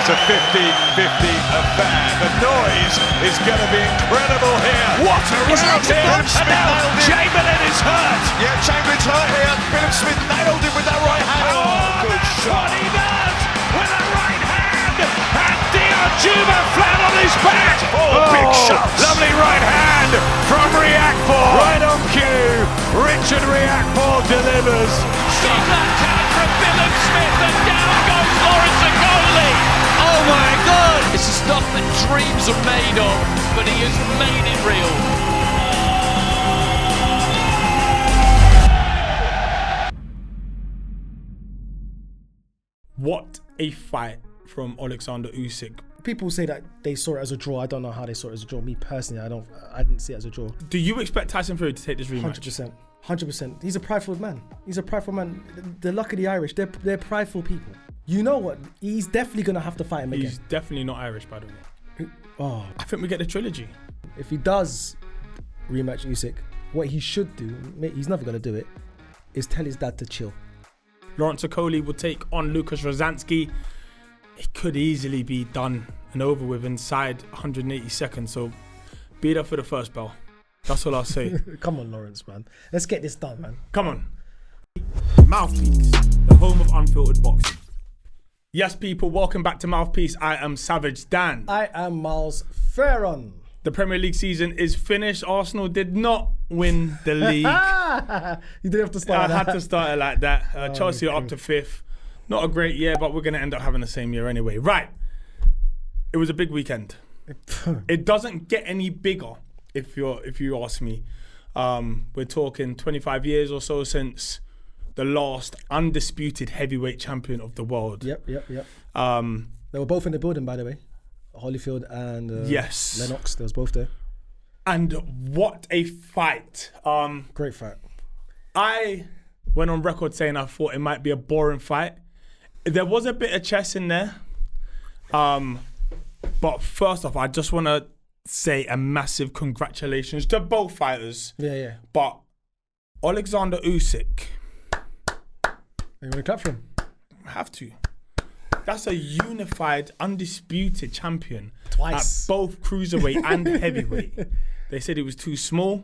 It's a 50-50 affair. The noise is going to be incredible here. What a round here. And now Chamberlain is hurt. Yeah, Chamberlain's hurt here. Philip Smith nailed him with that right hand. Oh, good shot. What he does with a right hand. And Dion Juma flat on his back. Big shot. Lovely right hand from Reakpor. Right on cue. Richard Reakpor delivers. Big backhand from Philip Smith, and down goes Lawrence Okolie. Oh my God! This is stuff that dreams are made of, but he has made it real. What a fight from Alexander Usyk. People say that they saw it as a draw. I don't know how they saw it as a draw. Me personally, I didn't see it as a draw. Do you expect Tyson Fury to take this rematch? 100%. He's a prideful man. The luck of the Irish, they're prideful people. You know what? He's definitely going to have to fight him again. He's definitely not Irish, by the way. Oh, I think we get the trilogy. if he does rematch Usyk, what he should do, he's never going to do it, is tell his dad to chill. Lawrence Okolie will take on Lucas Rozansky. It could easily be done and over with inside 180 seconds. So be there for the first bell. That's all I'll say. Come on, Lawrence, man. Let's get this done, man. Come on. Mouthpiece, the home of unfiltered boxing. Yes, people, welcome back to Mouthpiece. I am Savage Dan. I am Miles Ferron. The Premier League season is finished. Arsenal did not win the league. You didn't have to start. I had to start it like that. Chelsea are up to 5th. Not a great year, but we're going to end up having the same year anyway. Right. It was a big weekend. It doesn't get any bigger, if you ask me. We're talking 25 years or so since the last undisputed heavyweight champion of the world. Yep. They were both in the building, by the way. Holyfield and yes, Lennox. They was both there. And what a fight. Great fight. I went on record saying I thought it might be a boring fight. There was a bit of chess in there. But first off, I just want to say a massive congratulations to both fighters. Yeah. But Alexander Usyk. You want to clap for him? Have to. That's a unified, undisputed champion. Twice. At both cruiserweight and heavyweight. They said it was too small.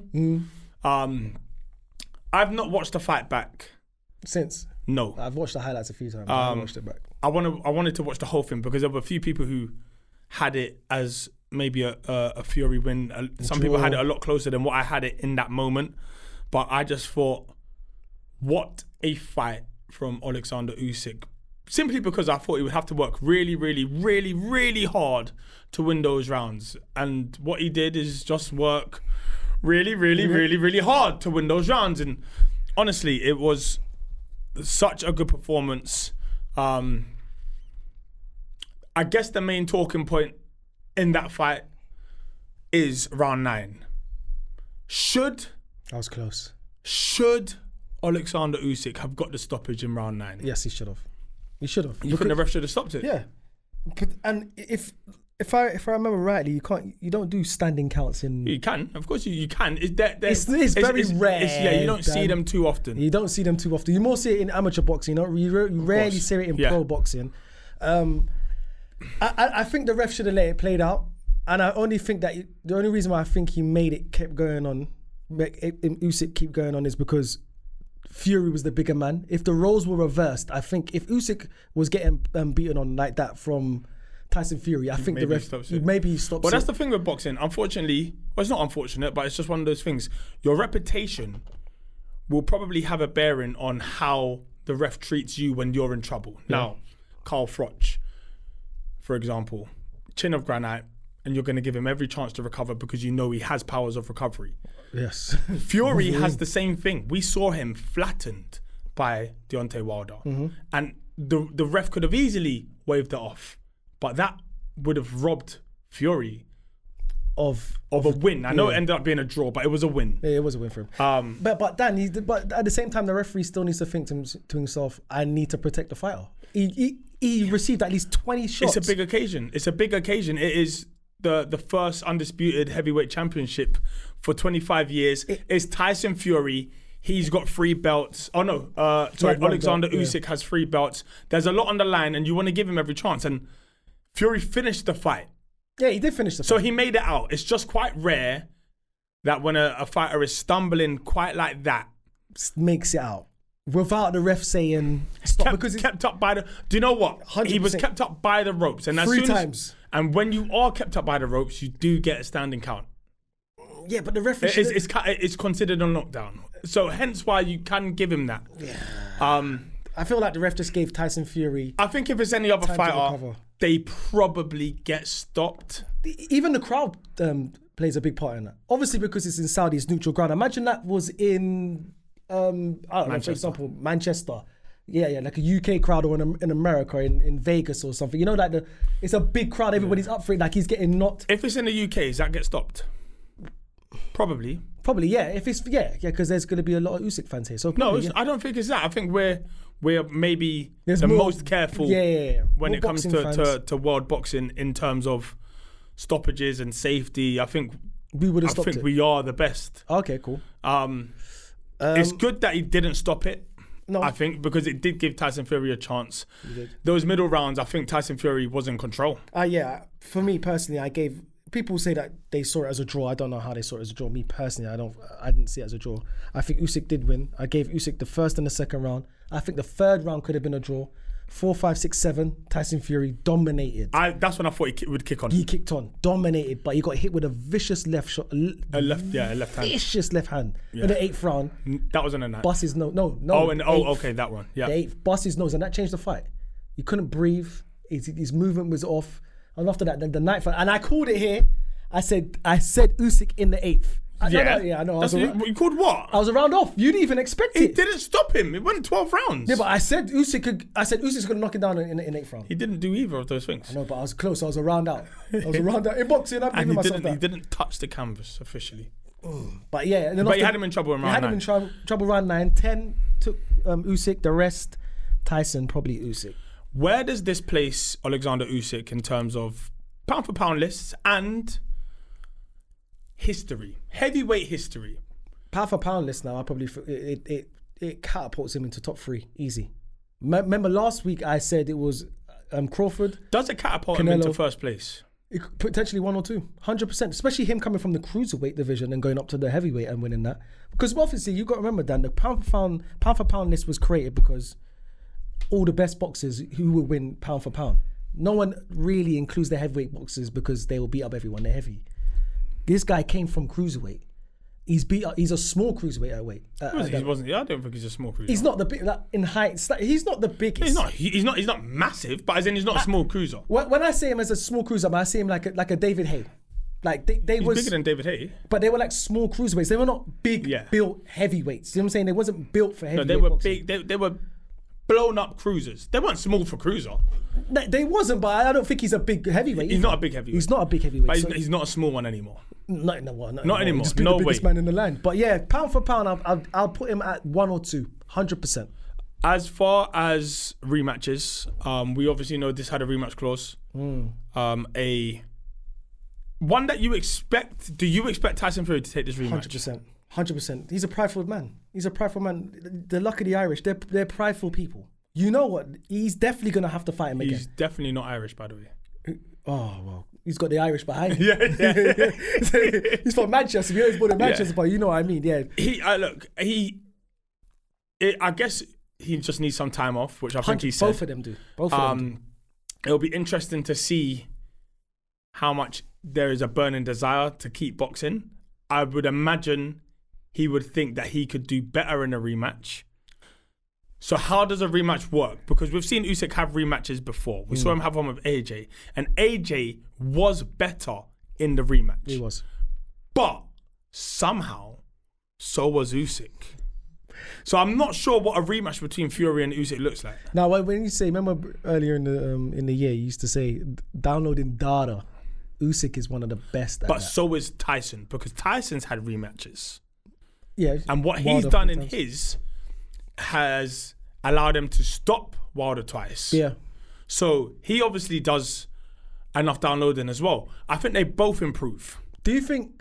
I've not watched the fight back. Since? No. I've watched the highlights a few times. I haven't watched it back. I wanted to watch the whole thing because there were a few people who had it as maybe a Fury win. Some people had it a lot closer than what I had it in that moment. But I just thought, what a fight from Alexander Usyk. Simply because I thought he would have to work really, really, really, really hard to win those rounds. And what he did is just work really, really, really, really hard to win those rounds. And honestly, it was such a good performance. I guess the main talking point in that fight is round 9. That was close. Should Alexander Usyk have got the stoppage in round 9? Yes, he should have. He should have. You think the ref should have stopped it? Yeah. And if I remember rightly, you don't do standing counts in. You can, of course you can. It's very rare. You don't see them too often. You don't see them too often. You more see it in amateur boxing. You rarely see it in pro boxing. I think the ref should have let it played out, and I only think that the only reason why I think he made it kept going on, Usyk keep going on, is because Fury was the bigger man. If the roles were reversed, I think if Usyk was getting beaten on like that from Tyson Fury, I think maybe the ref stops it. Well, that's the thing with boxing. Unfortunately, well, it's not unfortunate, but it's just one of those things. Your reputation will probably have a bearing on how the ref treats you when you're in trouble. Yeah. Now, Carl Froch, for example, chin of granite, and you're going to give him every chance to recover because you know he has powers of recovery. Yes. Fury has the same thing. We saw him flattened by Deontay Wilder. And the ref could have easily waved it off. But that would have robbed Fury of a win. I know it ended up being a draw, but it was a win. Yeah, it was a win for him. But Dan, but at the same time, the referee still needs to think to himself, I need to protect the fighter. He received at least 20 shots. It's a big occasion. It is the first undisputed heavyweight championship for 25 years. It's Tyson Fury. He's got 3 belts. Oh no, Alexander Usyk has 3 belts. There's a lot on the line, and you want to give him every chance. And Fury finished the fight. Yeah, he did finish the fight. So he made it out. It's just quite rare that when a fighter is stumbling quite like that, makes it out without the ref saying stop, because it's kept up by the. Do you know what? 100%. He was kept up by the ropes, and as 3 soon as- times. and when you are kept up by the ropes, you do get a standing count. Yeah, but the referee It's considered a knockdown, so hence why you can give him that. Yeah. I feel like the ref just gave Tyson Fury. I think if it's any other time to fighter, recover. they probably get stopped. Even the crowd plays a big part in that. Obviously, because it's in Saudi, it's neutral ground. Imagine that was in, I don't know, for example, Manchester. Yeah, like a UK crowd, or in America, in Vegas or something. You know, like it's a big crowd. Everybody's up for it. Like he's getting knocked. If it's in the UK, does that get stopped? Probably, yeah. If it's because there's going to be a lot of Usyk fans here. So probably, I don't think it's that. I think we're maybe There's the more- most careful when More it comes boxing to world boxing in terms of stoppages and safety. I think we would have stopped it. we are the best. Okay, cool. It's good that he didn't stop it. No. I think because it did give Tyson Fury a chance. He did. Those middle rounds, I think Tyson Fury was in control. Yeah, for me personally, I gave. People say that they saw it as a draw. I don't know how they saw it as a draw. Me personally, I didn't see it as a draw. I think Usyk did win. I gave Usyk the first and the second round. I think the third round could have been a draw. 4, 5, 6, 7. Tyson Fury dominated. That's when I thought he would kick on. He kicked on, dominated, but he got hit with a vicious left shot. A left hand. Vicious left hand. In the 8th round. That was in the night. Bust his nose. No. Okay, that one. Yeah. The 8th, bust his nose, and that changed the fight. He couldn't breathe. His movement was off. And after that, the 9th fight, and I called it here. I said Usyk in the 8th. I know. You called what? I was a round off. You didn't even expect He it. didn't stop him. It went 12 rounds. Yeah, but I said Usyk's gonna knock him down in the 8th round. He didn't do either of those things. No, but I was close. I was a round out. In boxing, I'm giving myself that. He didn't touch the canvas officially. But yeah, and then But he had him in trouble in round 9. He had him in trouble round 9. 10 took Usyk. The rest, Tyson, probably Usyk. Where does this place Alexander Usyk in terms of pound for pound lists and history, heavyweight history? Pound for pound list now, I probably it catapults him into top 3 easy. Remember last week I said it was Crawford. Does it catapult him into first place? It could potentially 1 or 2, 100%. Especially him coming from the cruiserweight division and going up to the heavyweight and winning that. Because obviously you got to remember, Dan, the pound for pound list was created because all the best boxers who will win pound for pound. No one really includes the heavyweight boxers because they will beat up everyone. They're heavy. This guy came from cruiserweight. He's a small cruiserweight at weight. He wasn't. I don't think he's a small cruiser. He's not the big in height. He's not the biggest. He's not massive, but as in he's not a small cruiser. When I say him as a small cruiser, I see him like a David Haye. Like they He's was bigger than David Haye. but they were like small cruiserweights. They were not big built heavyweights. You know what I'm saying? They wasn't built for heavyweight. No, they were boxing. big. They were blown up cruisers. They weren't small for cruiser. They wasn't, but I don't think he's a big heavyweight. He's not a big heavyweight. He's not a big heavyweight. But he's not a small one anymore. Not anymore. He's been No the biggest way. man in the land. But yeah, pound for pound, I'll put him at 1 or 2, 100%. As far as rematches, we obviously know this had a rematch clause. A one that you expect. Do you expect Tyson Fury to take this rematch? 100%. He's a prideful man. The luck of the Irish, they're prideful people. You know what? He's definitely going to have to fight him again. He's definitely not Irish, by the way. Oh, well, he's got the Irish behind him. Yeah. He's from Manchester. He was born in Manchester, but you know what I mean, yeah. I guess he just needs some time off, which I think he said. Both of them do. Both of them do. It'll be interesting to see how much there is a burning desire to keep boxing. I would imagine he would think that he could do better in a rematch. So how does a rematch work? Because we've seen Usyk have rematches before. We saw him have one with AJ. And AJ was better in the rematch. He was. But somehow, so was Usyk. So I'm not sure what a rematch between Fury and Usyk looks like. Now, when you say, remember earlier in the year, you used to say downloading data. Usyk is one of the best at But that. so is Tyson, because Tyson's had rematches. Yeah. And what he's Wilder done in times. his has allowed him to stop Wilder twice. Yeah. So he obviously does enough downloading as well. I think they both improve. Do you think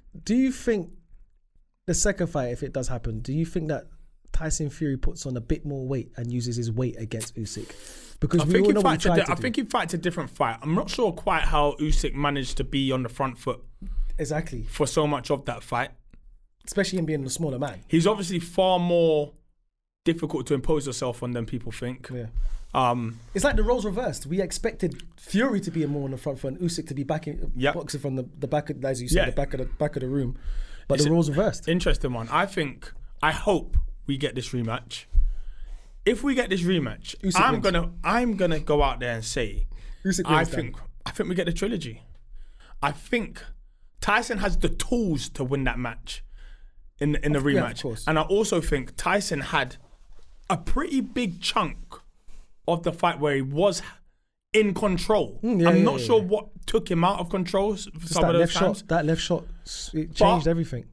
the second fight, if it does happen, do you think that Tyson Fury puts on a bit more weight and uses his weight against Usyk? Because I we think all know what he tried to I do. think he fights a different fight. I'm not sure quite how Usyk managed to be on the front foot Exactly. for so much of that fight. Especially him being a smaller man. He's obviously far more difficult to impose yourself on than people think. Yeah. It's like the roles reversed. We expected Fury to be more on the front foot and Usyk to be boxing from the back of, as you said, the back of the room. But the roles reversed. Interesting one. I hope we get this rematch. If we get this rematch, I'm gonna go out there and say I think we get the trilogy. I think Tyson has the tools to win that match in the rematch. Yeah, of course. And I also think Tyson had a pretty big chunk of the fight where he was in control. I'm not sure what took him out of control for some of those times. That left shot, it changed everything.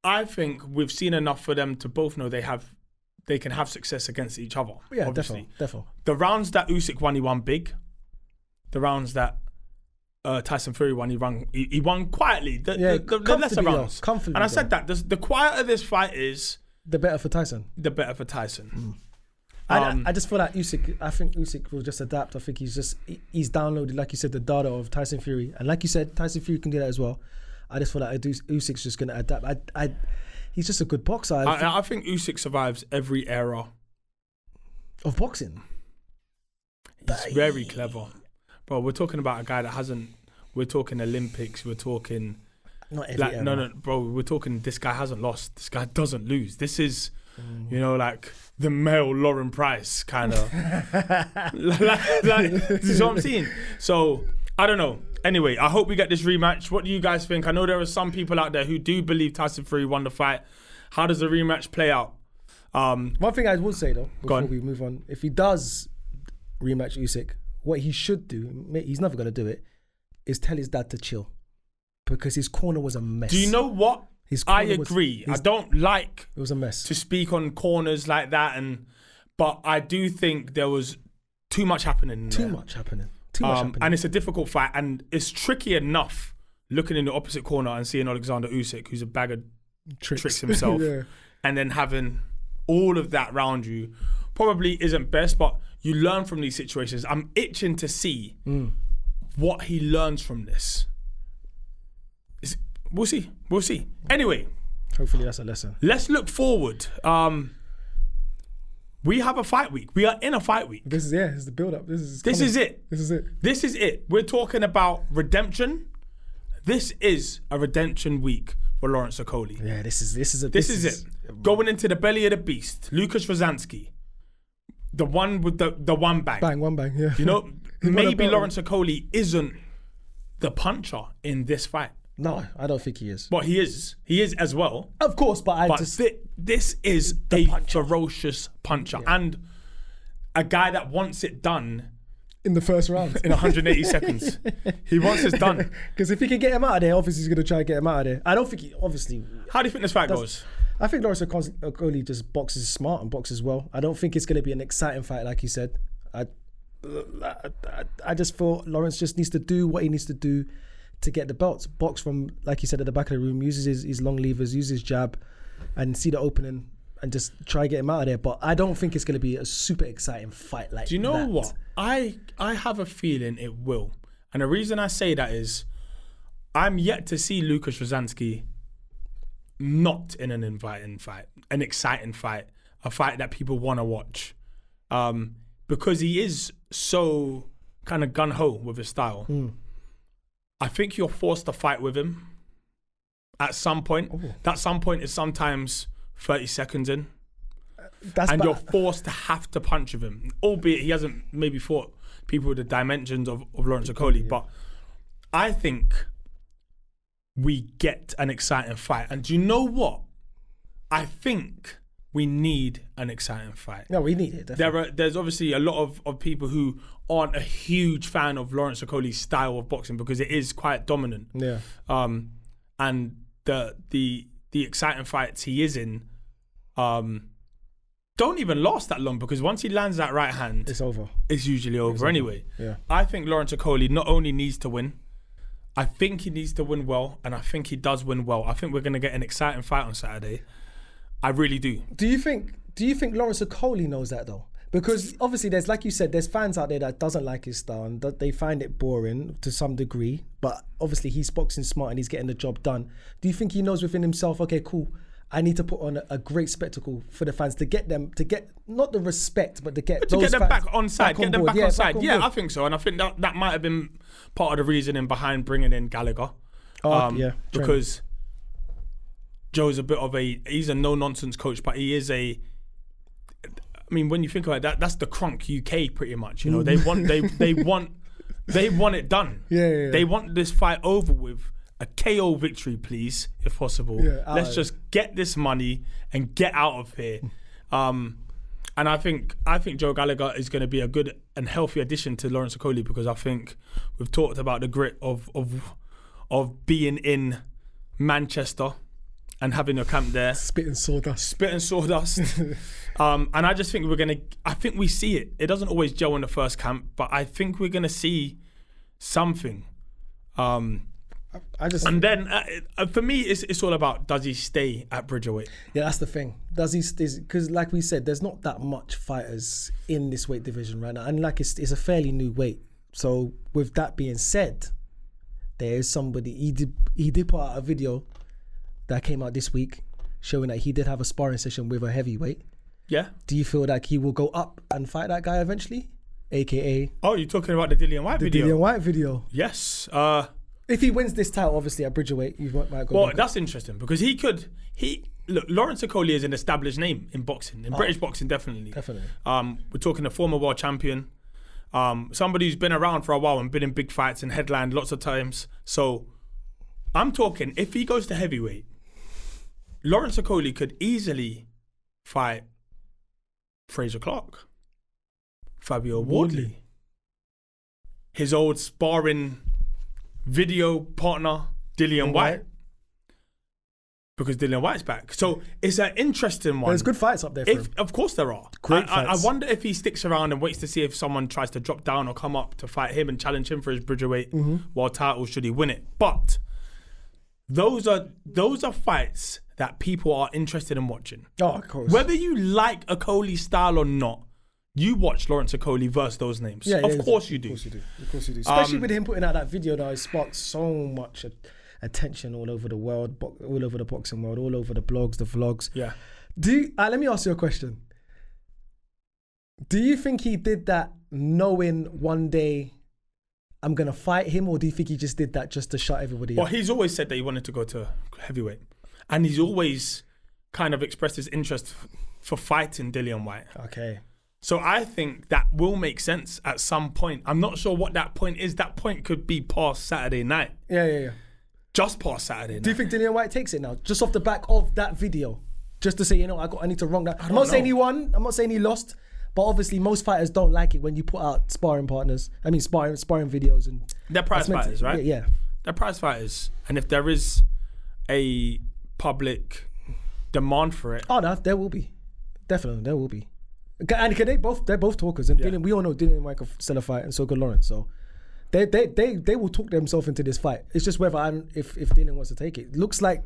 I think we've seen enough for them to both know they can have success against each other. Yeah, obviously. definitely. The rounds that Usyk won, he won big. The rounds that Tyson Fury won, he won quietly. The lesser rounds. Comfortably. And I said that the quieter this fight is, the better for Tyson. I just feel like Usyk. I think Usyk will just adapt. I think he's downloaded, like you said, the data of Tyson Fury, and like you said, Tyson Fury can do that as well. I just feel like Usyk's just gonna adapt. He's just a good boxer. I think Usyk survives every era of boxing. He's very clever, bro. We're talking about a guy that hasn't. We're talking Olympics. We're talking. Not every era. No, bro. We're talking. This guy hasn't lost. This guy doesn't lose. This is. Like the male Lauren Price kind of. This is what I'm seeing. So I don't know. Anyway, I hope we get this rematch. What do you guys think? I know there are some people out there who do believe Tyson Fury won the fight. How does the rematch play out? One thing I will say though, before we move on, if he does rematch Usyk, what he should do, he's never going to do it, is tell his dad to chill. Because his corner was a mess. Do you know what? I agree. I don't like it was a mess to speak on corners like that, but I do think there was too much happening. Too much happening. And it's a difficult fight, and it's tricky enough looking in the opposite corner and seeing Alexander Usyk, who's a bag of tricks himself, and then having all of that round you probably isn't best, but you learn from these situations. I'm itching to see what he learns from this. We'll see. Anyway. Hopefully that's a lesson. Let's look forward. We have a fight week. We are in a fight week. This is the build-up. This is it. We're talking about redemption. This is a redemption week for Lawrence Okolie. Yeah, this is it. Going into the belly of the beast. Lucas Rosansky. The one with the one bang. One bang, yeah. You know, maybe Lawrence Okolie isn't the puncher in this fight. No, I don't think he is. But he is. He is as well. Of course, but this is a ferocious puncher. Yeah. And a guy that wants it done in the first round. In 180 seconds. He wants this done. Because if he can get him out of there, obviously he's going to try and get him out of there. I don't think he, obviously... How do you think this fight goes? I think Lawrence Okolie just boxes smart and boxes well. I don't think it's going to be an exciting fight, like you said. I just feel Lawrence just needs to do what he needs to do to get the belts. Box from, like you said, at the back of the room, uses his long levers, uses his jab, and see the opening and just try and get him out of there. But I don't think it's going to be a super exciting fight like that. Do you know what? I have a feeling it will. And the reason I say that is I'm yet to see Lucas Rosansky not in an inviting fight, an exciting fight, a fight that people want to watch. Because he is so kind of gung-ho with his style. I think you're forced to fight with him at some point. Ooh. That some point is sometimes 30 seconds in. You're forced to have to punch with him. Albeit he hasn't maybe fought people with the dimensions of Lawrence Okolie. Yeah. But I think we get an exciting fight. And do you know what? I think we need an exciting fight. No, we need it, definitely. There's obviously a lot of people who aren't a huge fan of Lawrence Okolie's style of boxing because it is quite dominant. Yeah. And the exciting fights he is in don't even last that long because once he lands that right hand, it's over. It's usually over anyway. Yeah. I think Lawrence Okolie not only needs to win, I think he needs to win well, and I think he does win well. I think we're going to get an exciting fight on Saturday. I really do. Do you think Lawrence Okolie knows that though? Because obviously there's, like you said, there's fans out there that doesn't like his style and that they find it boring to some degree. But obviously he's boxing smart and he's getting the job done. Do you think he knows within himself, okay, cool, I need to put on a great spectacle for the fans to get not the respect, but to get those them fans back on side, get them back on side. board. Yeah, I think so, and I think that might have been part of the reasoning behind bringing in Gallagher. Because Joe's a bit of he's a no nonsense coach, but he is I mean, when you think about that's the Crunk UK pretty much. You know, they want it done. Yeah. They want this fight over with. A KO victory, please, if possible. Let's just get this money and get out of here. And I think Joe Gallagher is going to be a good and healthy addition to Lawrence Okolie, because I think we've talked about the grit of being in Manchester and having a camp there. Spitting sawdust. And I just think I think we see it. It doesn't always gel in the first camp, but I think we're going to see something. And then for me, it's all about, does he stay at Bridgerweight? Yeah, that's the thing. Does he? Because like we said, there's not that much fighters in this weight division right now, and like it's a fairly new weight. So with that being said, there is somebody. He did put out a video that came out this week showing that he did have a sparring session with a heavyweight. Yeah. Do you feel like he will go up and fight that guy eventually? AKA. Oh, you're talking about the Dillian White video? The Dillian White video. Yes. If he wins this title, obviously at Bridgerweight, you might go. Well, that's interesting because look, Lawrence Okolie is an established name in boxing, in British boxing, definitely. We're talking a former world champion, somebody who's been around for a while and been in big fights and headlined lots of times. So I'm talking, if he goes to heavyweight, Lawrence Okolie could easily fight Fraser Clark, Fabio Wardley, his old sparring video partner Dillian White, because Dillian White's back. So it's an interesting one. There's good fights up there for him. Of course there are. Great I fights. wonder if he sticks around and waits to see if someone tries to drop down or come up to fight him and challenge him for his Bridgerweight world title should he win it. But those are fights that people are interested in watching. Oh, of course. Whether you like Okolie's style or not, you watch Lawrence Okolie verse those names. Of course you do. Of course you do. Especially with him putting out that video that has sparked so much attention all over the world, all over the boxing world, all over the blogs, the vlogs. Yeah. Let me ask you a question. Do you think he did that knowing one day I'm going to fight him, or do you think he just did that just to shut everybody up? Well, he's always said that he wanted to go to heavyweight. And he's always kind of expressed his interest for fighting Dillian White. Okay. So I think that will make sense at some point. I'm not sure what that point is. That point could be past Saturday night. Yeah. Just past Saturday night. Do you think Dillian White takes it now? Just off the back of that video? Just to say, I need to wrong that. I'm not saying he won. I'm not saying he lost. But obviously most fighters don't like it when you put out sparring videos. And they're prize fighters, right? Yeah. They're prize fighters. And if there is a public demand for it. Oh, no, there will be. Definitely, there will be. And they're both talkers, and Dillian, we all know Dillian White can sell a fight, and so could Lawrence. So they will talk themselves into this fight. It's just whether if Dillian wants to take it. Looks like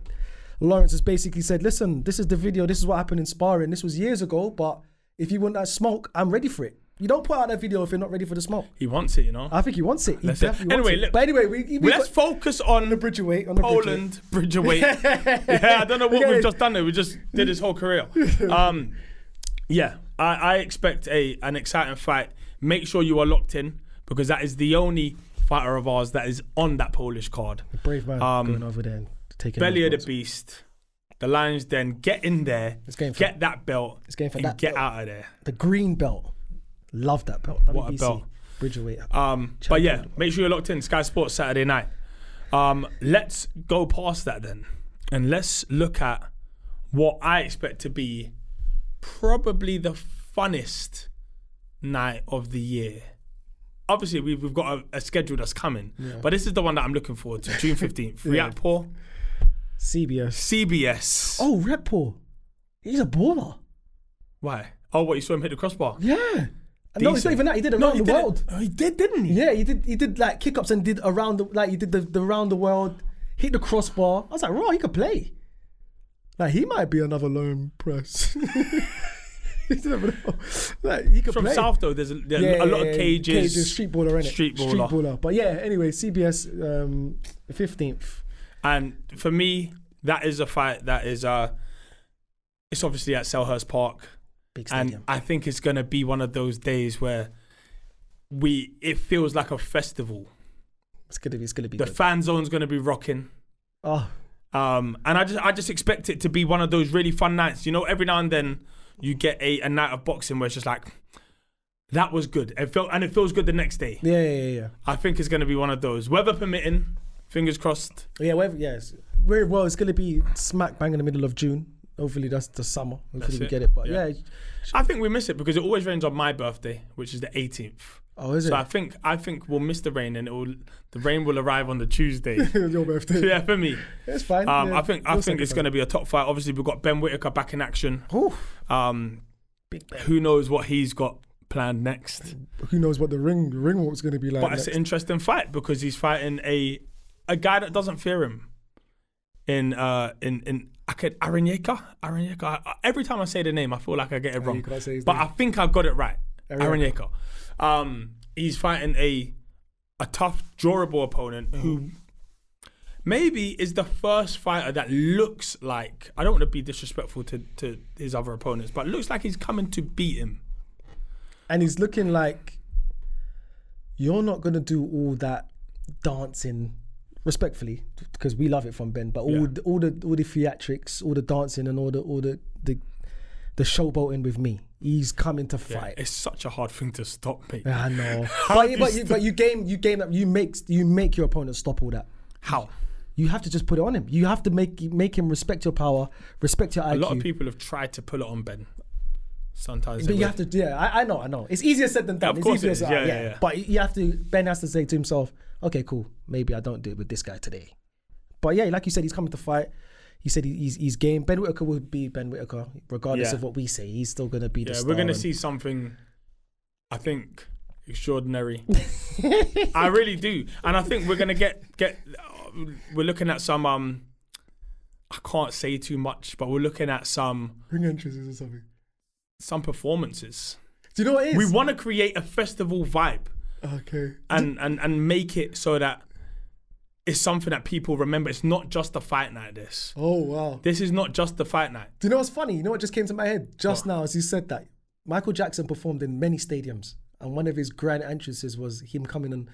Lawrence has basically said, "Listen, this is the video. This is what happened in sparring. This was years ago, but if you want that smoke, I'm ready for it. You don't put out that video if you're not ready for the smoke." He wants it, I think he wants it. He definitely wants it. Look, but anyway, let's focus on the Bridgerweight, on Poland Bridgerweight. Yeah, I don't know what we've just done there. We just did his whole career. Yeah, I expect an exciting fight. Make sure you are locked in, because that is the only fighter of ours that is on that Polish card. A brave man going over there and taking belly of the beast. The Lions Den, get in there, get that belt, and get out of there. The green belt. Love that belt. What a belt. Bridgerweight. But yeah, make sure you're locked in. Sky Sports Saturday night. Let's go past that then, and let's look at what I expect to be probably the funnest night of the year. Obviously, we've got a schedule that's coming, but this is the one that I'm looking forward to. June 15th, Riakpur. CBS. Oh, Riakpur. He's a baller. Why? Oh, what, you saw him hit the crossbar? Yeah. No, it's not even that. He did around the world. Oh, he did, didn't he? Yeah, he did like kick-ups and did around he did the around the world, hit the crossbar. I was like, he could play. Like, he might be another lone press. You never know. Like, he could From play. South though, there's a lot of cages. Street baller, innit? Street baller. But yeah, anyway, CBS 15th. And for me, that is a fight that is it's obviously at Selhurst Park. Big stadium. And I think it's gonna be one of those days where it feels like a festival. It's gonna be the good. Fan zone's gonna be rocking. Oh. And I just expect it to be one of those really fun nights. You know, every now and then you get a night of boxing where it's just like, that was good. It feels good the next day. Yeah. I think it's gonna be one of those. Weather permitting, fingers crossed. Yeah, it's very well. It's gonna be smack bang in the middle of June. Hopefully that's the summer. Hopefully we get it. But yeah. I think we miss it because it always rains on my birthday, which is the 18th. Oh, is it? So I think we'll miss the rain, and the rain will arrive on the Tuesday. Your birthday. Yeah, for me. It's fine. I think it's going to be a top fight. Obviously, we've got Ben Whittaker back in action. Big Ben. Who knows what he's got planned next? Who knows what the ring walk's going to be like? But it's an interesting fight because he's fighting a guy that doesn't fear him. In Aranyeika. Every time I say the name, I feel like I get it wrong. But I think I got it right. Aranyeika. He's fighting a tough, durable opponent who maybe is the first fighter that looks like, I don't want to be disrespectful to his other opponents, but looks like he's coming to beat him. And he's looking like you're not going to do all that dancing, respectfully, because we love it from Ben, but all the theatrics, all the dancing and all the showboating with me. He's coming to fight. It's such a hard thing to stop, mate. I know. but you make your opponent stop all that. How? You have to just put it on him. You have to make him respect your power, respect your IQ. A lot of people have tried to pull it on Ben. Sometimes, but you have to. Yeah, I know. It's easier said than done. Yeah, of course it is. Yeah. But Ben has to say to himself, okay, cool. Maybe I don't do it with this guy today. But yeah, like you said, he's coming to fight. He said he's game. Ben Whittaker will be Ben Whittaker, regardless of what we say. He's still going to be the star. We're going to see something, I think, extraordinary. I really do. And I think we're going to get we're looking at some, I can't say too much, but we're looking at some ring entrances or something. Some performances. Do you know what it is? We want to create a festival vibe. Okay. And make it so that it's something that people remember. It's not just a fight night, this. Oh, wow. This is not just the fight night. Do you know what's funny? You know what just came to my head just now as you said that? Michael Jackson performed in many stadiums, and one of his grand entrances was him coming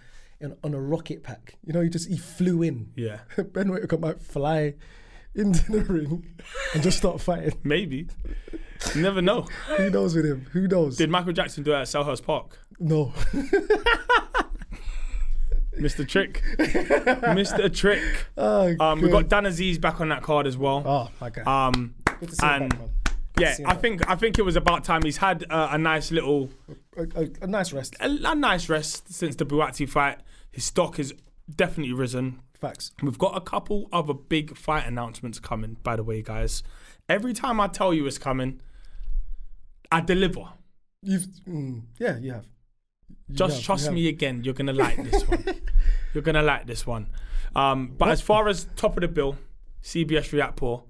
on a rocket pack. You know, he flew in. Yeah. Ben Whittaker might fly into the ring and just start fighting. Maybe. You never know. Who knows with him? Who knows? Did Michael Jackson do it at Selhurst Park? No. Mr. Trick. Mr. Trick. Oh, we've got Dan Aziz back on that card as well. Oh, my God. Good to see him back, man. Yeah, I think it was about time. He's had a nice little... A nice rest. A nice rest since the Buatsi fight. His stock has definitely risen. Facts. We've got a couple other big fight announcements coming, by the way, guys. Every time I tell you it's coming, I deliver. You have. Just trust me again. You're going to like this one. You're going to like this one. But as far as top of the bill, CBS Riyadpur.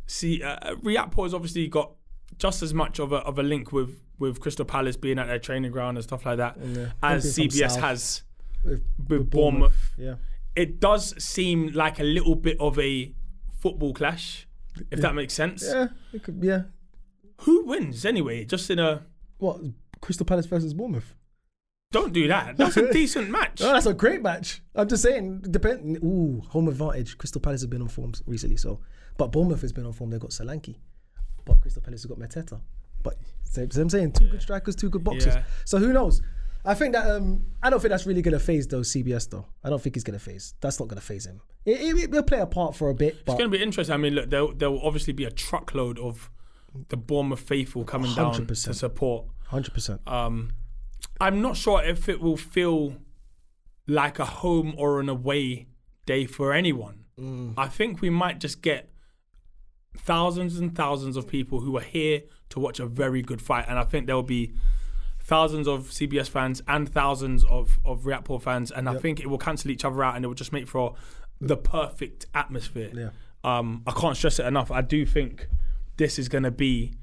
Riyadpur has obviously got just as much of a link with Crystal Palace being at their training ground and stuff like that as CBS has with Bournemouth. Yeah. It does seem like a little bit of a football clash, if that makes sense. Yeah, it could. Yeah. Who wins anyway? Just in a... What? Crystal Palace versus Bournemouth? Don't do that. That's a decent match. Oh, that's a great match. I'm just saying, home advantage. Crystal Palace have been on form recently, but Bournemouth has been on form. They've got Solanke, but Crystal Palace have got Mateta. But I'm saying, two good strikers, two good boxers. Yeah. So who knows? I think that I don't think that's really gonna phase CBS though. I don't think he's gonna phase. That's not gonna phase him. It'll play a part for a bit. But it's gonna be interesting. I mean, look, there will obviously be a truckload of the Bournemouth faithful coming 100%. Down to support. 100%. I'm not sure if it will feel like a home or an away day for anyone. I think we might just get thousands and thousands of people who are here to watch a very good fight, and I think there will be thousands of CBS fans and thousands of Riyadpur fans, and I think it will cancel each other out, and it will just make for the perfect atmosphere. Yeah. I can't stress it enough. I do think this is going to be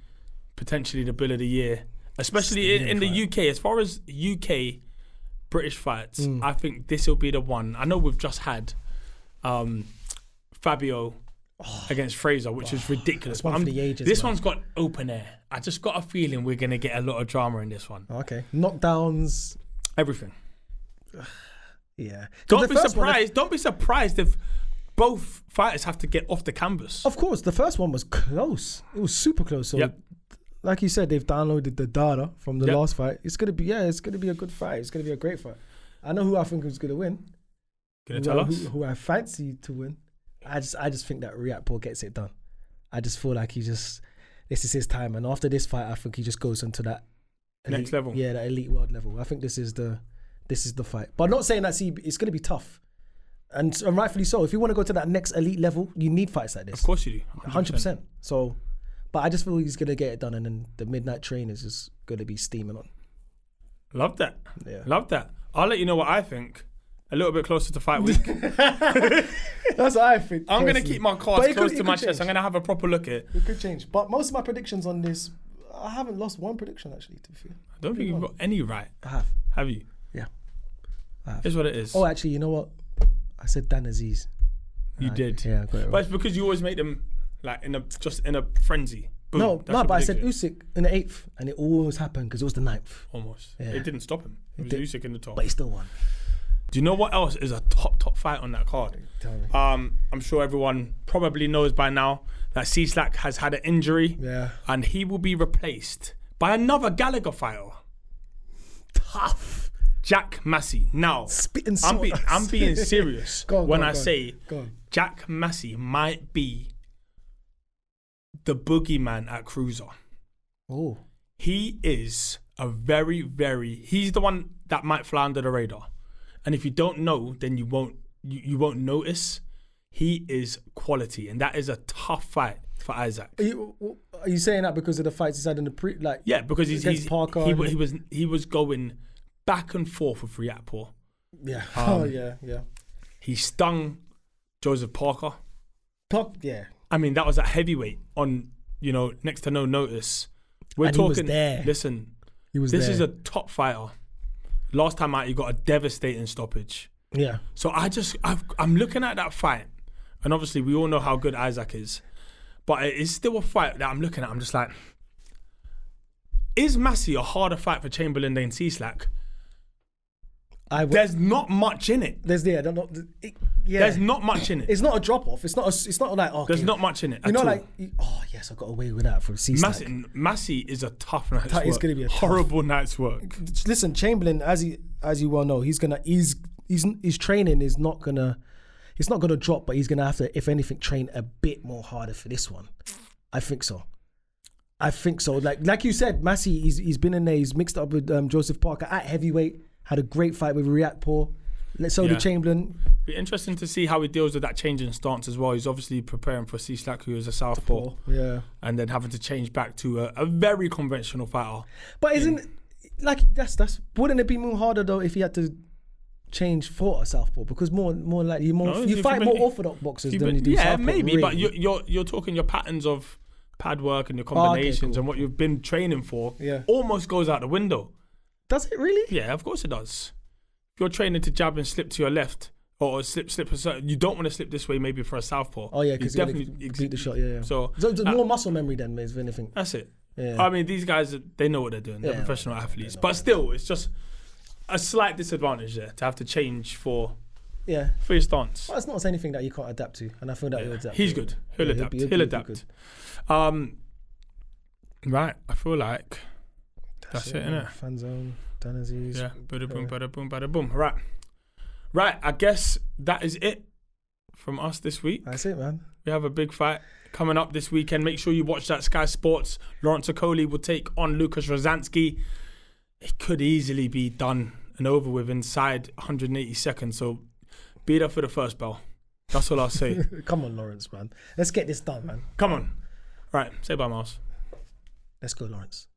potentially the bill of the year, especially in the UK. As far as UK British fights, I think this will be the one. I know we've just had Fabio against Fraser, which is ridiculous. That's one for the ages, this man. one's got open air. I just got a feeling we're going to get a lot of drama in this one. Okay. Knockdowns. Everything. Yeah. Don't be surprised. Don't be surprised if both fighters have to get off the canvas. Of course, the first one was close. It was super close. So, like you said, they've downloaded the data from the last fight. It's gonna be a good fight. It's gonna be a great fight. I know who I think is gonna win. Gonna tell us who I fancy to win. I just think that Riakporhe gets it done. I just feel like this is his time, and after this fight, I think he just goes into that next level. Yeah, that elite world level. I think this is the fight. But I'm not saying that it's gonna be tough. And rightfully so. If you want to go to that next elite level, you need fights like this. Of course you do. 100%. So, but I just feel he's going to get it done, and then the midnight train is just going to be steaming on. Love that. Yeah. Love that. I'll let you know what I think a little bit closer to fight week. That's what I think. I'm going to keep my cards close to my chest. I'm going to have a proper look at it. It could change. But most of my predictions on this, I haven't lost one prediction, actually, to be fair. I don't think you've got any right. I have. Have you? Yeah. I have. Here's what it is. Oh, actually, you know what? I said Dan Aziz. You did. Yeah, I got it. But it's because you always make them like in a frenzy. Boom. No, That's but I said ridiculous. Usyk in the 8th, and it always happened because it was the 9th. Almost. Yeah. It didn't stop him. It was Usyk in the top. But he still won. Do you know what else is a top fight on that card? Tell me. I'm sure everyone probably knows by now that C-Slack has had an injury. Yeah. And he will be replaced by another Gallagher fighter. Tough. Jack Massey. Now, Spitting I'm being serious when I say go on. Jack Massey might be the boogeyman at cruiser. Oh. He is a he's the one that might fly under the radar. And if you don't know, then you won't notice. He is quality, and that is a tough fight for Isaac. Are you saying that because of the fights he's had in the Yeah, because he's Parker he was going back and forth with Riakporhe. Yeah. Yeah. He stung Joseph Parker. Yeah. I mean, that was at heavyweight on, next to no notice. We're And talking. he was there. Listen, This is a top fighter. Last time out, he got a devastating stoppage. Yeah. So I'm looking at that fight, and obviously we all know how good Isaac is, but it is still a fight that I'm looking at. I'm just like, is Massey a harder fight for Chamberlain than C-Slack? There's not much in it. There's not much in it. It's not a drop off. It's not like okay. There's not much in it. You know, at all. like yes, I got away with that from C-Slack. Massey is a tough night's work. It's gonna be a horrible night's work. Listen, Chamberlain, as you well know, his training is not gonna. It's not gonna drop, but he's gonna have to, if anything, train a bit more harder for this one. I think so. Like you said, Massey, he's been in there. He's mixed up with Joseph Parker at heavyweight. Had a great fight with Riakporhe. So did Chamberlain. Be interesting to see how he deals with that change in stance as well. He's obviously preparing for C-Slack, who is a southpaw. Yeah. And then having to change back to a very conventional fighter. But isn't that's wouldn't it be more harder though if he had to change for a southpaw? Because more like you fight more orthodox boxers than you do southpaw. Yeah, maybe, really. but you're talking your patterns of pad work and your combinations and what you've been training for almost goes out the window. Does it really? Yeah, of course it does. If you're training to jab and slip to your left, or slip a certain, you don't want to slip this way maybe for a southpaw. Oh yeah, because you definitely complete the shot. Yeah. So more muscle memory then, if anything. That's it. Yeah. I mean, these guys, they know what they're doing. They're professional athletes, but still, it's just a slight disadvantage there to have to change for your stance. Well, it's not anything that you can't adapt to, and I feel that he'll adapt. He's good. He'll adapt. He'll adapt. Right. I feel like that's it, innit? Fan zone. Dan Aziz. Yeah. Bada boom, bada boom, bada boom. Right. I guess that is it from us this week. That's it, man. We have a big fight coming up this weekend. Make sure you watch that Sky Sports. Lawrence Okolie will take on Lucas Rozansky. It could easily be done and over with inside 180 seconds. So be there for the first bell. That's all I'll say. Come on, Lawrence, man. Let's get this done, man. Come on. Right. Say bye, Miles. Let's go, Lawrence.